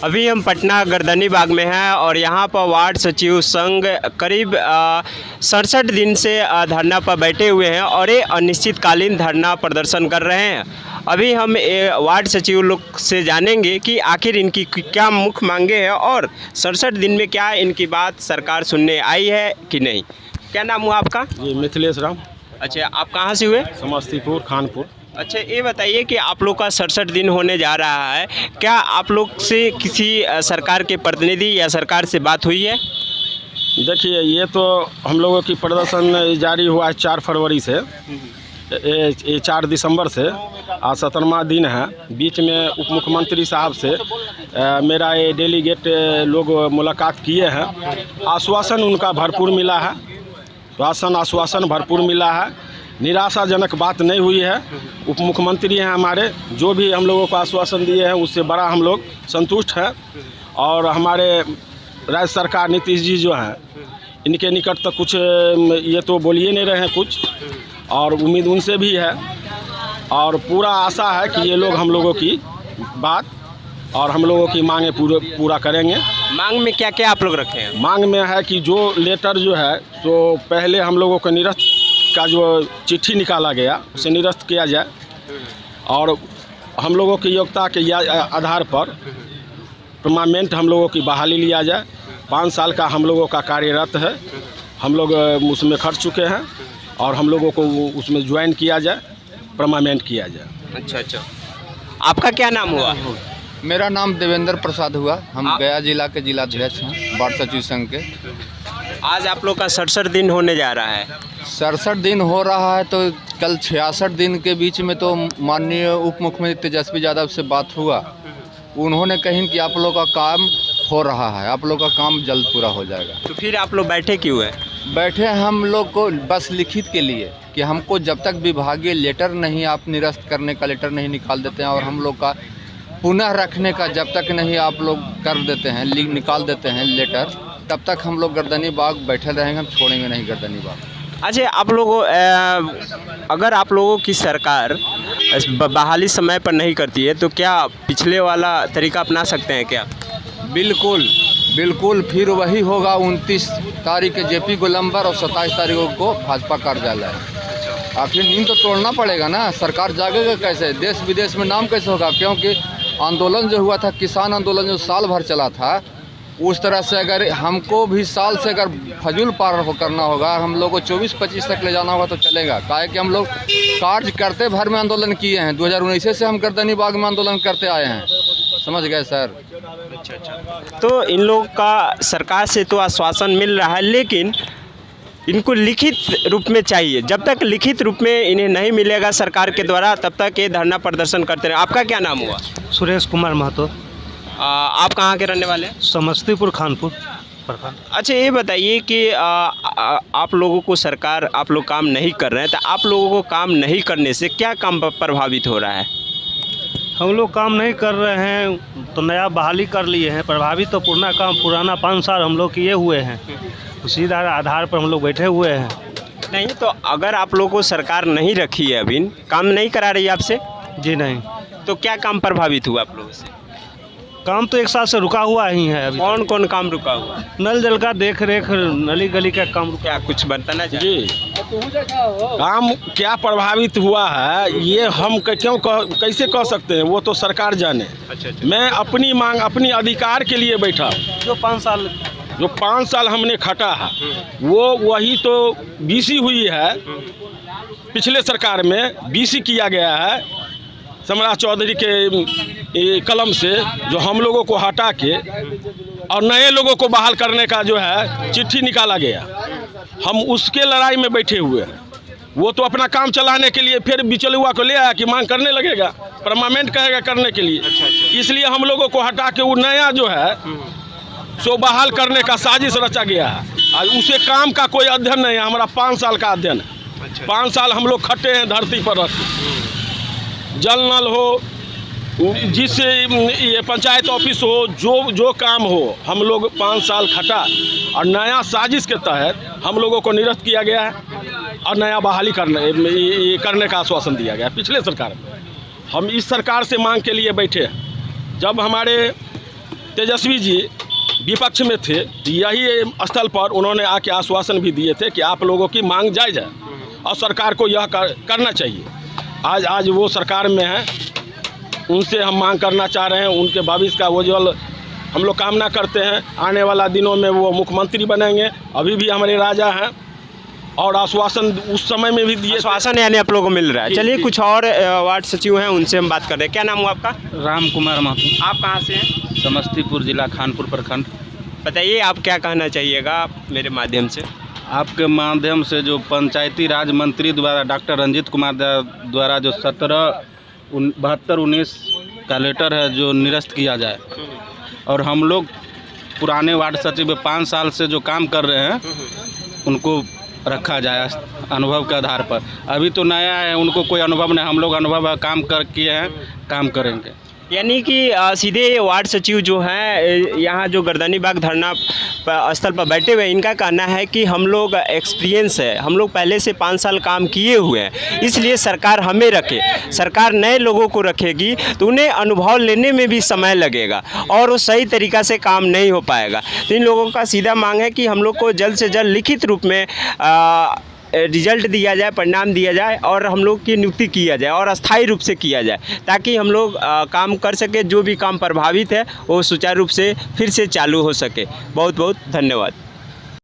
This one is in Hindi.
अभी हम पटना गर्दनी बाग में हैं और यहाँ पर वार्ड सचिव संघ करीब 67 दिन से धरना पर बैठे हुए हैं और ये अनिश्चितकालीन धरना प्रदर्शन कर रहे हैं। अभी हम वार्ड सचिव लोग से जानेंगे कि आखिर इनकी क्या मुख्य मांगे हैं और 67 दिन में क्या इनकी बात सरकार सुनने आई है कि नहीं। क्या नाम हुआ आपका? जी मिथिलेश राम। अच्छा, आप कहाँ से हुए? समस्तीपुर खानपुर। अच्छा, ये बताइए कि आप लोग का 67 दिन होने जा रहा है, क्या आप लोग से किसी सरकार के प्रतिनिधि या सरकार से बात हुई है? देखिए, ये तो हम लोगों की प्रदर्शन जारी हुआ है 4 फरवरी से, ये 4 दिसंबर से आज 17वां दिन है। बीच में उप मुख्यमंत्री साहब से मेरा ये डेलीगेट लोग मुलाकात किए हैं। आश्वासन उनका भरपूर मिला है, आश्वासन भरपूर मिला है। निराशाजनक बात नहीं हुई है। उप मुख्यमंत्री हैं हमारे, जो भी हम लोगों को आश्वासन दिए हैं उससे बड़ा हम लोग संतुष्ट हैं। और हमारे राज्य सरकार नीतीश जी जो हैं, इनके निकट तक कुछ ये तो बोल ही नहीं रहे हैं कुछ, और उम्मीद उनसे भी है और पूरा आशा है कि ये लोग हम लोगों की बात और हम लोगों की मांगें पूरा करेंगे। मांग में क्या क्या आप लोग रखे हैं? मांग में है कि जो लेटर जो है तो पहले हम लोगों को निरस्त का जो चिट्ठी निकाला गया उसे निरस्त किया जाए और हम लोगों की योग्यता के आधार पर परमानेंट हम लोगों की बहाली लिया जाए। 5 साल का हम लोगों का कार्यरत है, हम लोग उसमें खर्च चुके हैं और हम लोगों को उसमें ज्वाइन किया जाए, परमानेंट किया जाए। अच्छा, आपका क्या नाम हुआ? मेरा नाम देवेंद्र प्रसाद हुआ। हम गया जिला के जिलाध्यक्ष हैं वार्ड सचिव संघ के। आज आप लोग का 67 दिन होने जा रहा है। 67 दिन हो रहा है तो कल 66 दिन के बीच में तो माननीय उप मुख्यमंत्री तेजस्वी यादव से बात हुआ। उन्होंने कहीं कि आप लोग का काम हो रहा है, आप लोग का काम जल्द पूरा हो जाएगा। तो फिर आप लोग बैठे क्यों है? बैठे हम लोग को बस लिखित के लिए कि हमको जब तक विभागीय लेटर नहीं, आप निरस्त करने का लेटर नहीं निकाल देते हैं और हम लोग का पुनः रखने का जब तक नहीं आप लोग कर देते हैं, निकाल देते हैं लेटर, तब तक हम लोग गर्दनी बाग बैठे रहेंगे, हम छोड़ेंगे नहीं गर्दनी बाग। अच्छा, आप लोगों अगर आप लोगों की सरकार बहाली समय पर नहीं करती है तो क्या पिछले वाला तरीका अपना सकते हैं क्या? बिल्कुल फिर वही होगा। 29 तारीख के जेपी गोलंबर और 27 तारीख को भाजपा कार्यालय। आखिर नींद तो तोड़ना पड़ेगा ना, सरकार जागेगा कैसे? देश विदेश में नाम कैसे होगा? क्योंकि आंदोलन जो हुआ था, किसान आंदोलन जो साल भर चला था, उस तरह से अगर हमको भी साल से अगर फजूल पार करना होगा, हम लोग को 24-25 तक ले जाना होगा तो चलेगा। काहे कि हम लोग कार्य करते भर में आंदोलन किए हैं। 2019 से हम गर्दनी बाग में आंदोलन करते आए हैं, समझ गए सर? अच्छा। तो इन लोगों का सरकार से तो आश्वासन मिल रहा है, लेकिन इनको लिखित रूप में चाहिए। जब तक लिखित रूप में इन्हें नहीं मिलेगा सरकार के द्वारा, तब तक ये धरना प्रदर्शन करते रहे। आपका क्या नाम हुआ? सुरेश कुमार महतो। आप कहाँ के रहने वाले हैं? समस्तीपुर खानपुर प्रखंड। अच्छा, ये बताइए कि आप लोगों को सरकार, आप लोग काम नहीं कर रहे हैं, तो आप लोगों को काम नहीं करने से क्या काम प्रभावित हो रहा है? हम लोग काम नहीं कर रहे हैं तो नया बहाली कर लिए हैं। प्रभावित तो पुराना 5 साल हम लोग किए हुए हैं, उसी आधार पर हम लोग बैठे हुए हैं। नहीं तो अगर आप लोगों को सरकार नहीं रखी है, अभी काम नहीं करा रही है आपसे? जी नहीं। तो क्या काम प्रभावित हुआ आप लोगों से? काम तो 1 साल से रुका हुआ ही है। अभी कौन कौन काम रुका हुआ? नल जल का देख रेख, नली गली का काम। क्या कुछ बताना चाहिए? जी, काम क्या प्रभावित हुआ है ये हम कैसे कह सकते हैं, वो तो सरकार जाने। अच्छा। मैं अपनी मांग, अपनी अधिकार के लिए बैठा। जो 5 साल हमने खटा है वो वही तो बीसी हुई है। पिछले सरकार में बीसी किया गया है सम्राट चौधरी के कलम से, जो हम लोगों को हटा के और नए लोगों को बहाल करने का जो है चिट्ठी निकाला गया। हम उसके लड़ाई में बैठे हुए हैं। वो तो अपना काम चलाने के लिए फिर बिचलुआ को ले आया कि मांग करने लगेगा, परमानेंट कहेगा करने के लिए। इसलिए हम लोगों को हटा के वो नया जो है सो बहाल करने का साजिश रचा गया है। आज उसे काम का कोई अध्ययन नहीं है। हमारा 5 साल का अध्ययन है। 5 साल हम लोग खटे हैं धरती पर रख के। जल नल हो, जिससे ये पंचायत ऑफिस हो, जो काम हो, हम लोग 5 साल खटा और नया साजिश के तहत हम लोगों को निरस्त किया गया है और नया बहाली करने का आश्वासन दिया गया पिछले सरकार में। हम इस सरकार से मांग के लिए बैठे हैं। जब हमारे तेजस्वी जी विपक्ष में थे, यही स्थल पर उन्होंने आके आश्वासन भी दिए थे कि आप लोगों की मांग जायज़ है और सरकार को यह करना चाहिए। आज वो सरकार में है, उनसे हम मांग करना चाह रहे हैं, उनके भविष्य का उज्ज्वल हम लोग कामना करते हैं। आने वाला दिनों में वो मुख्यमंत्री बनेंगे, अभी भी हमारे राजा हैं और आश्वासन उस समय में भी दिए। आश्वासन यानी आप लोगों को मिल रहा है। चलिए कुछ और वार्ड सचिव हैं, उनसे हम बात कर रहे हैं। क्या नाम हुआ आपका? राम कुमार महतो, आप कहाँ से हैं? समस्तीपुर जिला खानपुर प्रखंड। बताइए आप क्या कहना चाहिएगा मेरे माध्यम से? आपके माध्यम से जो पंचायती राज मंत्री द्वारा डॉक्टर रंजीत कुमार द्वारा जो 72-19 का लेटर है जो निरस्त किया जाए, और हम लोग पुराने वार्ड सचिव 5 साल से जो काम कर रहे हैं उनको रखा जाए अनुभव के आधार पर। अभी तो नया है, उनको कोई अनुभव नहीं, हम लोग अनुभव काम कर किए हैं, काम करेंगे। यानी कि सीधे वार्ड सचिव जो हैं यहाँ जो गर्दनी बाग धरना स्थल पर बैठे हुए हैं, इनका कहना है कि हम लोग एक्सपीरियंस है, हम लोग पहले से 5 साल काम किए हुए हैं, इसलिए सरकार हमें रखे। सरकार नए लोगों को रखेगी तो उन्हें अनुभव लेने में भी समय लगेगा और वो सही तरीक़ा से काम नहीं हो पाएगा। तो इन लोगों का सीधा मांग है कि हम लोग को जल्द से जल्द लिखित रूप में रिजल्ट दिया जाए, परिणाम दिया जाए और हम लोग की नियुक्ति किया जाए और अस्थायी रूप से किया जाए, ताकि हम लोग काम कर सके, जो भी काम प्रभावित है वो सुचारू रूप से फिर से चालू हो सके। बहुत बहुत धन्यवाद।